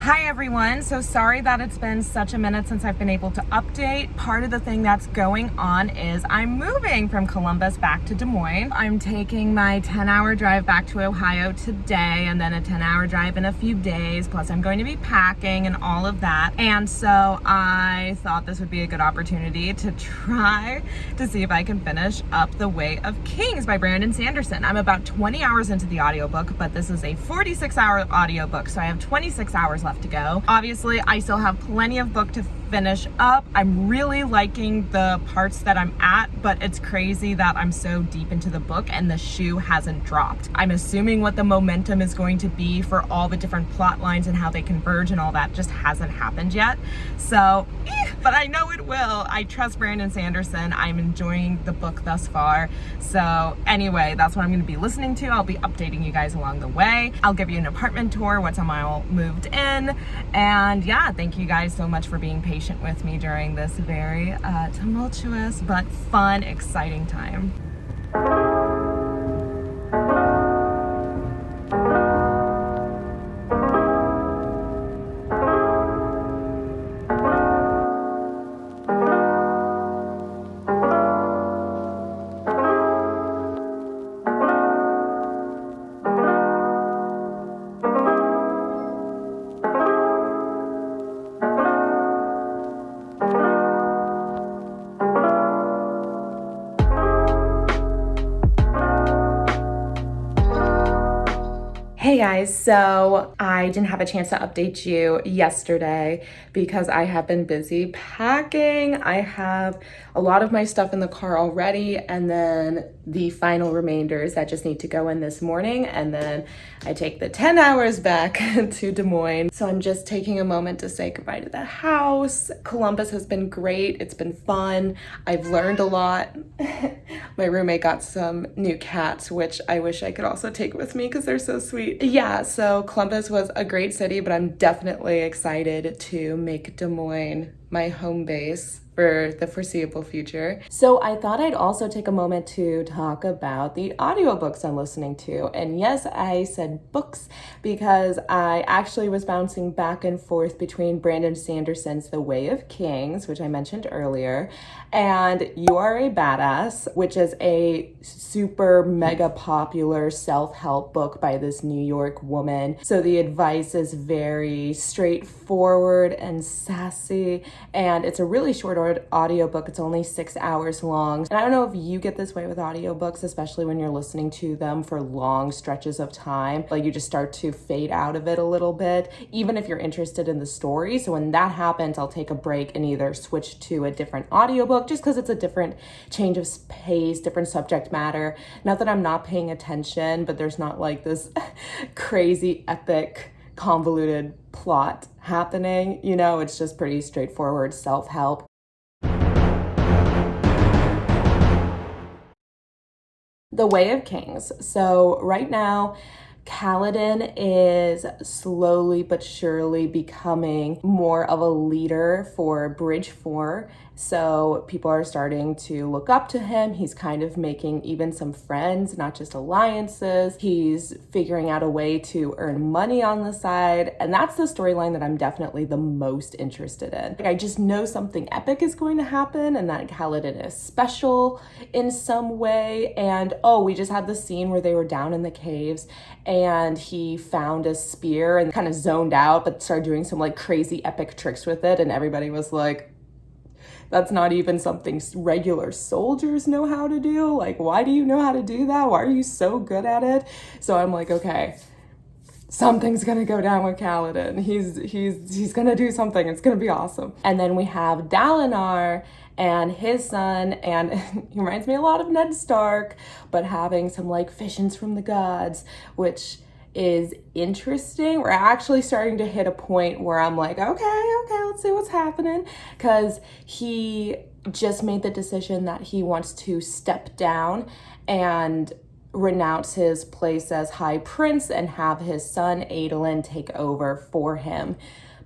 Hi everyone, so sorry that it's been such a minute since I've been able to update. Part of the thing that's going on is I'm moving from Columbus back to Des Moines. I'm taking my 10-hour drive back to Ohio today and then a 10-hour drive in a few days, plus I'm going to be packing and all of that. And so I thought this would be a good opportunity to try to see if I can finish up The Way of Kings by Brandon Sanderson. I'm about 20 hours into the audiobook, but this is a 46-hour audiobook, so I have 26 hours left to go. Obviously, I still have plenty of book to finish up. I'm really liking the parts that I'm at, but it's crazy that I'm so deep into the book and the shoe hasn't dropped. I'm assuming what the momentum is going to be for all the different plot lines and how they converge and all that just hasn't happened yet. So, but I know it will. I trust Brandon Sanderson. I'm enjoying the book thus far. So anyway, that's what I'm going to be listening to. I'll be updating you guys along the way. I'll give you an apartment tour once I'm all moved in. And yeah, thank you guys so much for being patient with me during this very tumultuous but fun, exciting time. Hey guys, so I didn't have a chance to update you yesterday because I have been busy packing. I have a lot of my stuff in the car already, and then the final remainders that just need to go in this morning, and then I take the 10 hours back to Des Moines. So I'm just taking a moment to say goodbye to the house. Columbus has been great. It's been fun. I've learned a lot. My roommate got some new cats, which I wish I could also take with me because they're so sweet. Yeah, so Columbus was a great city, but I'm definitely excited to make Des Moines my home base for the foreseeable future. So I thought I'd also take a moment to talk about the audiobooks I'm listening to. And yes, I said books because I actually was bouncing back and forth between Brandon Sanderson's The Way of Kings, which I mentioned earlier, and You Are a Badass, which is a super mega popular self-help book by this New York woman. So the advice is very straightforward and sassy, and it's a really short audiobook. It's only 6 hours long. And I don't know if you get this way with audiobooks, especially when you're listening to them for long stretches of time. Like you just start to fade out of it a little bit, even if you're interested in the story. So when that happens, I'll take a break and either switch to a different audiobook just because it's a different change of pace, different subject matter. Not that I'm not paying attention, but there's not like this crazy epic convoluted plot happening. You know, it's just pretty straightforward self-help. The Way of Kings. So right now, Kaladin is slowly but surely becoming more of a leader for Bridge 4. So people are starting to look up to him. He's kind of making even some friends, not just alliances. He's figuring out a way to earn money on the side. And that's the storyline that I'm definitely the most interested in. I just know something epic is going to happen and that Kaladin is special in some way. And we just had the scene where they were down in the caves and he found a spear and kind of zoned out, but started doing some like crazy epic tricks with it. And everybody was like, that's not even something regular soldiers know how to do. Like, why do you know how to do that? Why are you so good at it? So I'm like, okay, something's gonna go down with Kaladin. He's gonna do something. It's gonna be awesome. And then we have Dalinar and his son, and he reminds me a lot of Ned Stark, but having some like visions from the gods, which is interesting. We're actually starting to hit a point where I'm like, okay, let's see what's happening. Because he just made the decision that he wants to step down and renounce his place as High Prince and have his son Adolin take over for him.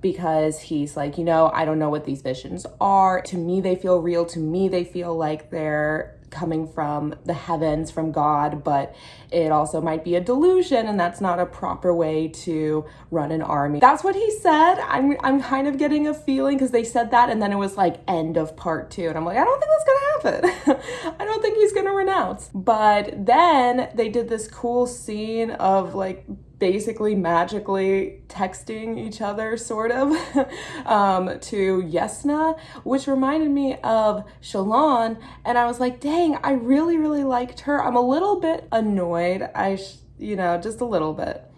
Because he's like, I don't know what these visions are. To me, they feel real. To me, they feel like they're coming from the heavens, from God, but it also might be a delusion, and that's not a proper way to run an army. That's what he said. I'm kind of getting a feeling, because they said that, and then it was like end of part 2, and I'm like, I don't think that's gonna happen. I don't think he's gonna renounce. But then they did this cool scene of like basically magically texting each other, sort of, to Yesna, which reminded me of Shalon. And I was like, dang, I really, really liked her. I'm a little bit annoyed, just a little bit,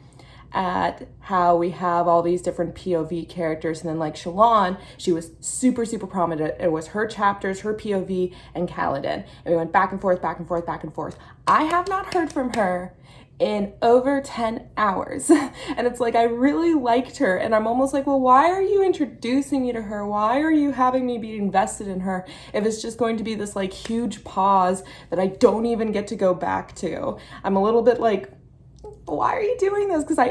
at how we have all these different POV characters. And then like Shalon, she was super, super prominent. It was her chapters, her POV, and Kaladin. And we went back and forth, back and forth, back and forth. I have not heard from her in over 10 hours. And it's like, I really liked her. And I'm almost like, well, why are you introducing me to her? Why are you having me be invested in her if it's just going to be this like huge pause that I don't even get to go back to? I'm a little bit like, why are you doing this? Because I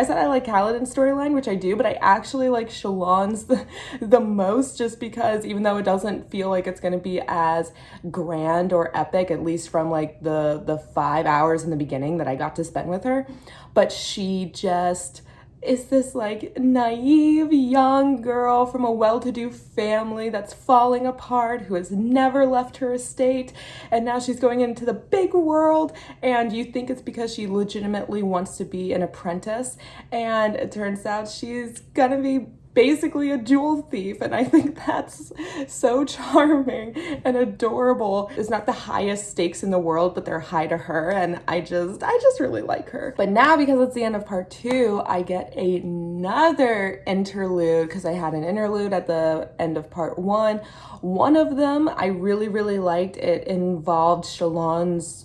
said I like Kaladin's storyline, which I do, but I actually like Shalon's the most, just because even though it doesn't feel like it's going to be as grand or epic, at least from like the 5 hours in the beginning that I got to spend with her, but she just is this like naive young girl from a well-to-do family that's falling apart, who has never left her estate, and now she's going into the big world, and you think it's because she legitimately wants to be an apprentice, and it turns out she's gonna be basically a jewel thief. And I think that's so charming and adorable. It's not the highest stakes in the world, but they're high to her, and I just really like her. But now, because it's the end of part 2, I get another interlude, because I had an interlude at the end of part 1. One of them I really, really liked. It involved Shalon's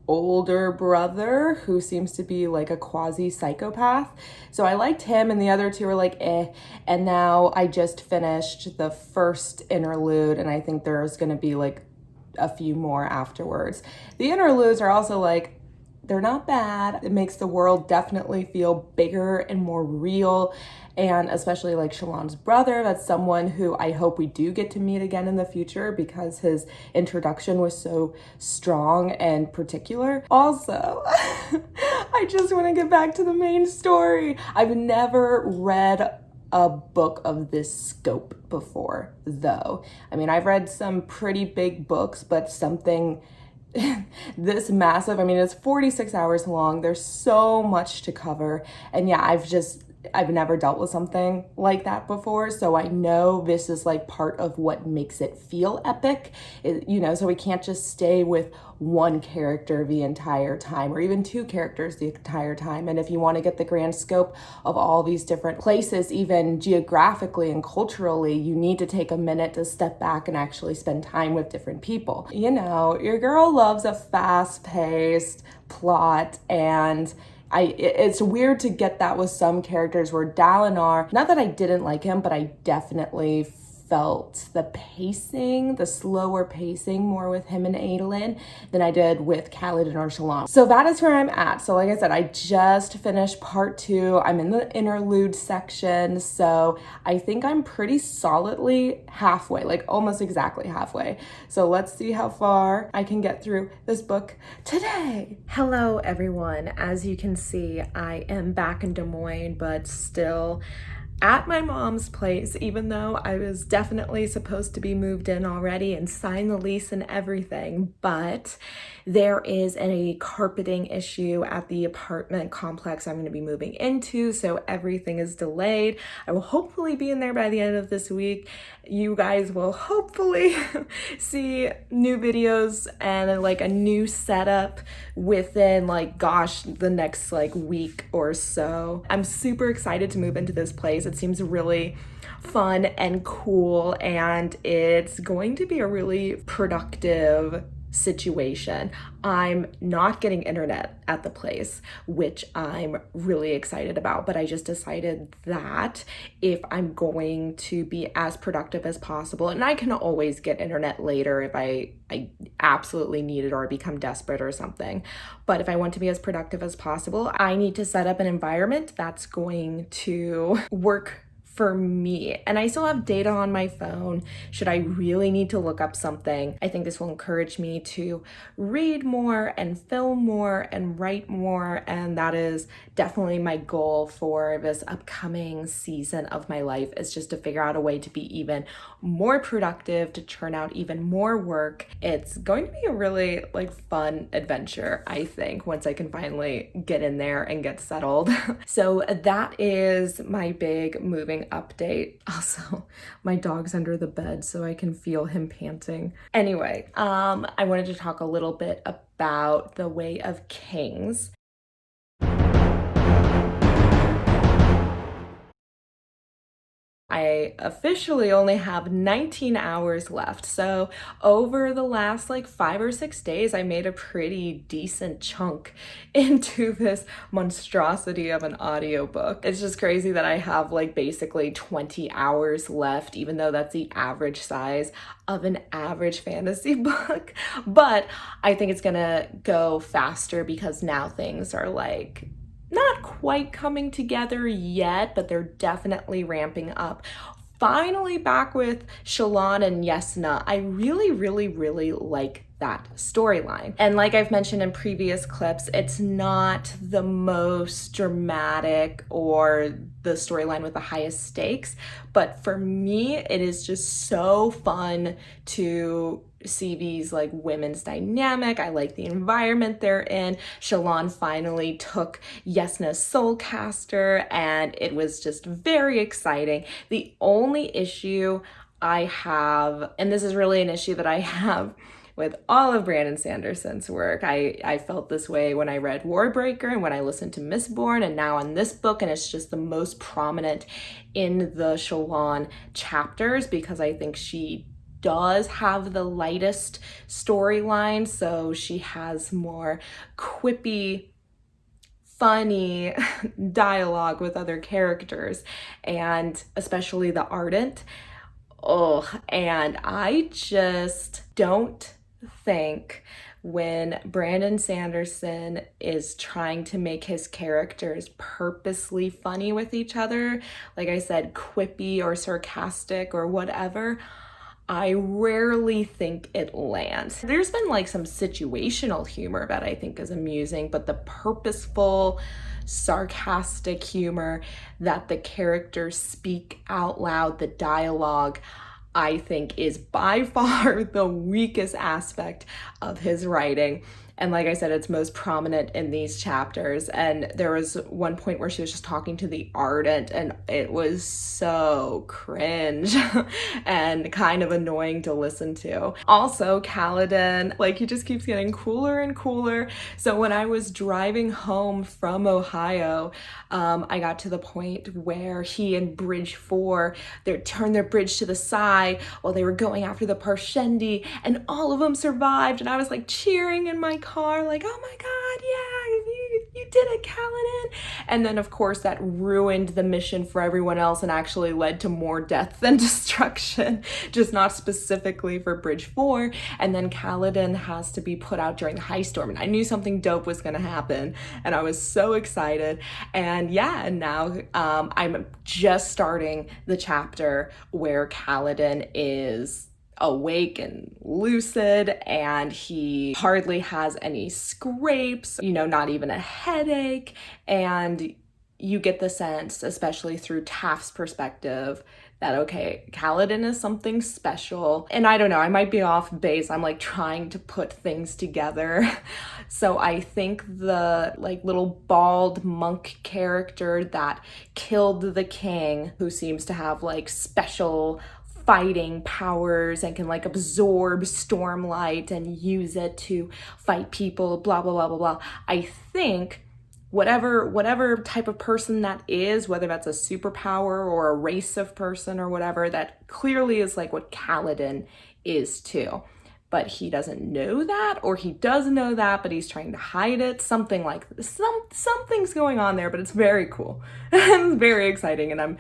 older brother, who seems to be like a quasi-psychopath. So I liked him, and the other two were like, eh. And now I just finished the first interlude, and I think there's gonna be like a few more afterwards. The interludes are also like, they're not bad. It makes the world definitely feel bigger and more real. And especially like Shalon's brother, that's someone who I hope we do get to meet again in the future, because his introduction was so strong and particular. Also, I just want to get back to the main story. I've never read a book of this scope before, though. I mean, I've read some pretty big books, but something this massive, I mean, it's 46 hours long. There's so much to cover. And yeah, I've never dealt with something like that before. So I know this is like part of what makes it feel epic, so we can't just stay with one character the entire time, or even two characters the entire time. And if you want to get the grand scope of all these different places, even geographically and culturally, you need to take a minute to step back and actually spend time with different people. Your girl loves a fast-paced plot, and it's weird to get that with some characters, where Dalinar, not that I didn't like him, but I definitely felt the slower pacing more with him and Adolin than I did with Kaladin or Shalon. So that is where I'm at. So like I said, I just finished part 2. I'm in the interlude section. So I think I'm pretty solidly halfway, like almost exactly halfway. So let's see how far I can get through this book today. Hello, everyone. As you can see, I am back in Des Moines, but still at my mom's place, even though I was definitely supposed to be moved in already and sign the lease and everything. But there is a carpeting issue at the apartment complex I'm going to be moving into, so everything is delayed. I will hopefully be in there by the end of this week. You guys will hopefully see new videos and like a new setup within the next week or so. I'm super excited to move into this place. It seems really fun and cool, and it's going to be a really productive situation. I'm not getting internet at the place, which I'm really excited about, but I just decided that if I'm going to be as productive as possible, and I can always get internet later if I absolutely need it or become desperate or something, but if I want to be as productive as possible, I need to set up an environment that's going to work for me. And I still have data on my phone. Should I really need to look up something, I think this will encourage me to read more and film more and write more. And that is definitely my goal for this upcoming season of my life, is just to figure out a way to be even more productive, to churn out even more work. It's going to be a really fun adventure, I think, once I can finally get in there and get settled. So that is my big moving update. Also, my dog's under the bed, so I can feel him panting. Anyway, I wanted to talk a little bit about The Way of Kings. I officially only have 19 hours left. So over the last 5 or 6 days, I made a pretty decent chunk into this monstrosity of an audiobook. It's just crazy that I have basically 20 hours left, even though that's the average size of an average fantasy book. But I think it's gonna go faster because now things are not quite coming together yet, but they're definitely ramping up. Finally back with Shalon and Yesna. I really, really, really like that storyline. And like I've mentioned in previous clips, it's not the most dramatic or the storyline with the highest stakes, but for me, it is just so fun to see these women's dynamic. I like the environment they're in. Shalon finally took Yesna's soulcaster, and it was just very exciting. The only issue I have, and this is really an issue that I have with all of Brandon Sanderson's work. I felt this way when I read Warbreaker and when I listened to Mistborn, and now on this book, and it's just the most prominent in the Shalon chapters because I think she does have the lightest storyline, so she has more quippy, funny dialogue with other characters, and especially the Ardent. Oh, and I just don't think when Brandon Sanderson is trying to make his characters purposely funny with each other, like I said, quippy or sarcastic or whatever, I rarely think it lands. There's been some situational humor that I think is amusing, but the purposeful, sarcastic humor that the characters speak out loud, the dialogue, I think is by far the weakest aspect of his writing. And like I said, it's most prominent in these chapters. And there was one point where she was just talking to the Ardent, and it was so cringe and kind of annoying to listen to. Also, Kaladin, he just keeps getting cooler and cooler. So when I was driving home from Ohio, I got to the point where he and Bridge 4, they turned their bridge to the side while they were going after the Parshendi, and all of them survived. And I was cheering in my car, oh my God, yeah, you did it, Kaladin. And then of course that ruined the mission for everyone else and actually led to more death than destruction, just not specifically for Bridge 4. And then Kaladin has to be put out during the high storm, and I knew something dope was gonna happen, and I was so excited. And yeah, and now I'm just starting the chapter where Kaladin is awake and lucid, and he hardly has any scrapes, not even a headache. And you get the sense, especially through Taft's perspective, that okay, Kaladin is something special. And I don't know, I might be off base. I'm trying to put things together. So I think the little bald monk character that killed the king, who seems to have special fighting powers and can absorb stormlight and use it to fight people, blah, blah, blah, blah, blah. I think whatever type of person that is, whether that's a superpower or a race of person or whatever, that clearly is what Kaladin is too. But he doesn't know that, or he does know that, but he's trying to hide it. Something like this. Something's going on there, but it's very cool. It's very exciting, and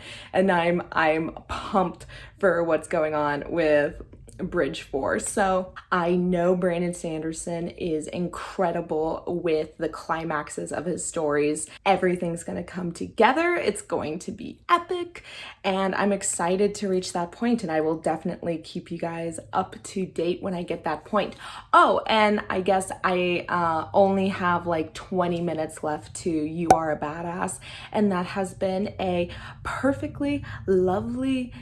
I'm pumped for what's going on with bridge for. So I know Brandon Sanderson is incredible with the climaxes of his stories. Everything's going to come together. It's going to be epic, and I'm excited to reach that point, and I will definitely keep you guys up to date when I get that point. Oh, and I guess I only have like 20 minutes left to You Are a Badass, and that has been a perfectly lovely,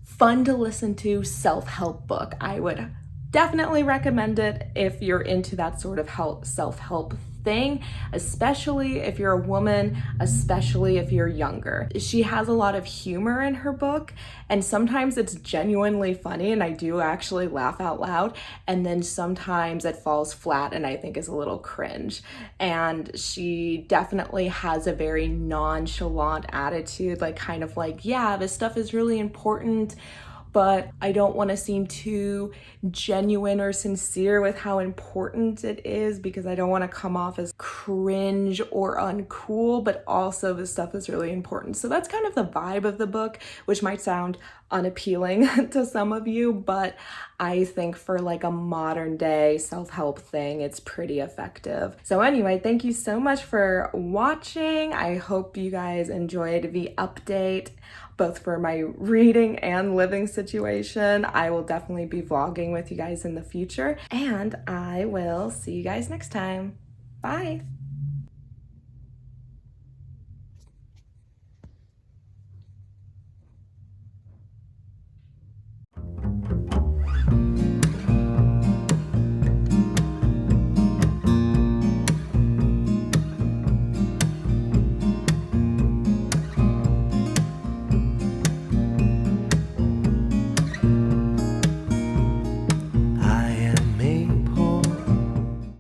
fun to listen to self-help book. I would definitely recommend it if you're into that sort of self-help thing, especially if you're a woman, especially if you're younger. She has a lot of humor in her book, and sometimes it's genuinely funny and I do actually laugh out loud, and then sometimes it falls flat and I think is a little cringe. And she definitely has a very nonchalant attitude, like kind of like, yeah, this stuff is really important, but I don't want to seem too genuine or sincere with how important it is because I don't want to come off as cringe or uncool, but also this stuff is really important. So that's kind of the vibe of the book, which might sound unappealing to some of you, but I think for like a modern day self-help thing, it's pretty effective. So anyway, thank you so much for watching. I hope you guys enjoyed the update, both for my reading and living situation. I will definitely be vlogging with you guys in the future, and I will see you guys next time. Bye.